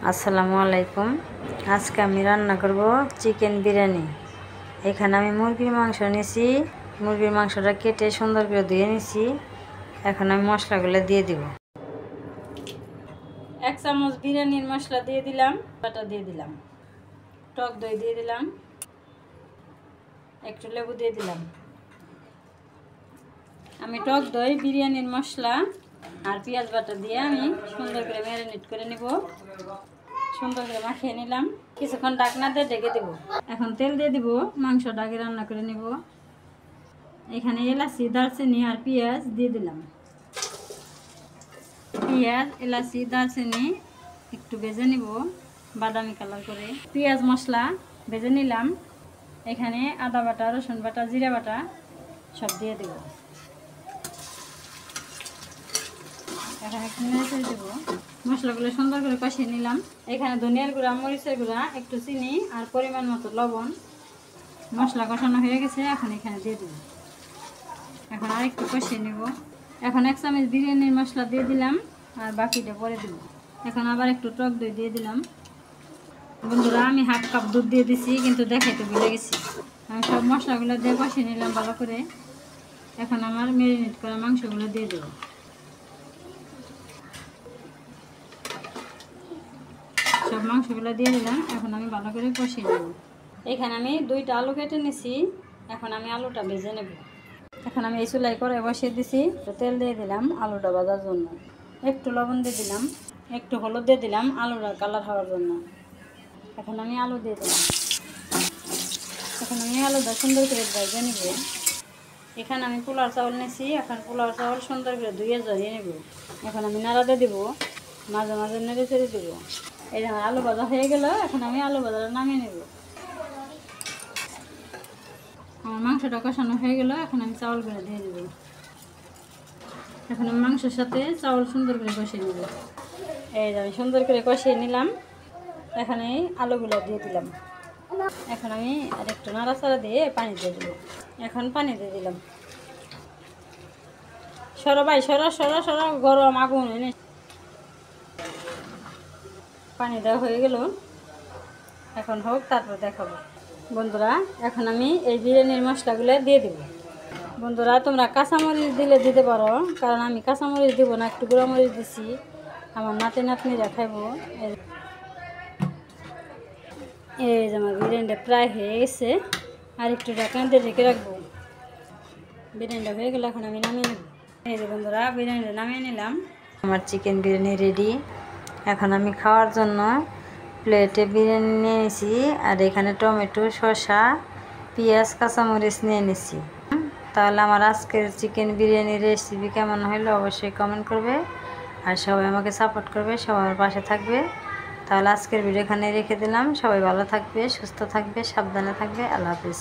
আসসালামু আলাইকুম। আজকে আমি রান্না করব চিকেন বিরিয়ানি। এখানে আমি মুরগির মাংস নিয়েছি। মুরগির মাংসটা কেটে সুন্দর করে ধুয়ে নিয়েছি। এখন আমি মশলাগুলো দিয়ে দিব। 1 চামচ বিরিয়ানির মশলা দিয়ে দিলাম, বাটা দিয়ে দিলাম, টক দই দিয়ে দিলাম, একটু লেবু দিয়ে দিলাম। আমি টক দই, বিরিয়ানির মশলা আর পেঁয়াজ বাটা দিয়ে আমি সুন্দর করে ম্যারিনেট করে নেব। সুন্দর করে মাখিয়ে নিলাম। কিছুক্ষণ ঢাকনা দিয়ে ঢেকে দেবো। এখন তেল দিয়ে দিব। মাংসটা আগে রান্না করে নেব। এখানে এলাচি, দারচিনি আর পেঁয়াজ দিয়ে দিলাম। পেঁয়াজ, এলাচি, দারচিনি একটু ভেজে নিব বাদামি কালার করে। পেঁয়াজ মশলা ভেজে নিলাম। এখানে আদা বাটা, রসুন বাটা, জিরা বাটা সব দিয়ে দেব। এখন একটু নেড়ে দেবো। মশলাগুলো সুন্দর করে কষিয়ে নিলাম। এখানে ধনিয়ার গুঁড়া, মরিচের গুঁড়া, একটু চিনি আর পরিমাণ মতো লবণ। মশলা কষানো হয়ে গেছে, এখন এখানে দিয়ে দেব। এখন আর একটু কষিয়ে নেব। এখন 1 চামচ বিরিয়ানির মশলা দিয়ে দিলাম আর বাকিটা পরে দেব। এখন আবার একটু টক দই দিয়ে দিলাম। বন্ধুরা, আমি 1/2 কাপ দুধ দিয়ে দিছি, কিন্তু দেখাইতে ভুলে গেছি। আমি সব মশলাগুলো দিয়ে কষিয়ে নিলাম ভালো করে। এখন আমার ম্যারিনেট করা মাংসগুলো দিয়ে দেবো। সব মাংসগুলো দিয়ে দিলাম। এখন আমি ভালো করে কষিয়ে নেব। এখানে আমি 2টা আলু কেটে নিছি। এখন আমি আলুটা ভেজে নেব। এখন আমি এই চুলায় করে বসিয়ে দিছি। তেল দিয়ে দিলাম আলুটা ভাজার জন্য। একটু লবণ দিয়ে দিলাম, একটু হলুদ দিয়ে দিলাম আলুটার কালার হওয়ার জন্য। এখন আমি আলু দিয়ে দিলাম। এখন আমি আলুটা সুন্দর করে ভেজে নেব। এখানে আমি পোলাও চাউল নিয়েছি। এখন পোলাও চাউল সুন্দর করে ধুয়ে ঝরিয়ে নেব। এখন আমি নাড়া দিয়ে দেবো, মাঝে মাঝে নেড়ে চেড়ে দেবো। এই যে আমার আলু ভাজা হয়ে গেল। এখন আমি আলু ভাজাটা নামিয়ে নেব। আমার মাংসটা কষানো হয়ে গেল। এখন আমি চাউলগুলো দিয়ে দেবো। এখন আমি মাংসের সাথে চাউল সুন্দর করে কষিয়ে নেব। এই যে আমি সুন্দর করে কষিয়ে নিলাম। এখন এই আলুগুলো দিয়ে দিলাম। এখন আমি আর একটু নাড়াচাড়া দিয়ে পানি দিয়ে দেবো। এখন পানি দিয়ে দিলাম। সরো ভাই, সরো সরো সরো, গরম আগুন এনে। পানি দেওয়া হয়ে গেল। এখন হোক, তারপর দেখাবো। বন্ধুরা, এখন আমি এই বিরিয়ানির মশলাগুলো দিয়ে দেব। বন্ধুরা, তোমরা কাঁচামরিচ দিলে দিতে পারো, কারণ আমি কাঁচামরিচ দিব না, একটু গুঁড়ামরিচ দিছি। আমার নাতি নাতনিরা খাইবো। এই যে আমার বিরিয়ানিটা প্রায় হয়ে গেছে। আর একটু ঢাকনা দিয়ে ঢেকে রাখবো। বিরিয়ানিটা হয়ে গেলে এখন আমি নামিয়ে নেব। এই যে বন্ধুরা, বিরিয়ানিটা নামিয়ে নিলাম। আমার চিকেন বিরিয়ানি রেডি। এখন আমি খাওয়ার জন্য প্লেটে বিরিয়ানি নিয়ে নিয়েছি। আর এখানে টমেটো, শসা, পেঁয়াজ, কাঁচামরিচ নিয়ে নিয়েছি। তাহলে আমার আজকের চিকেন বিরিয়ানির রেসিপি কেমন হলো অবশ্যই কমেন্ট করবে। আর সবাই আমাকে সাপোর্ট করবে, সবাই আমার পাশে থাকবে। তাহলে আজকের ভিডিও এখানে রেখে দিলাম। সবাই ভালো থাকবে, সুস্থ থাকবে, সাবধানে থাকবে। আল্লাহ হাফিজ।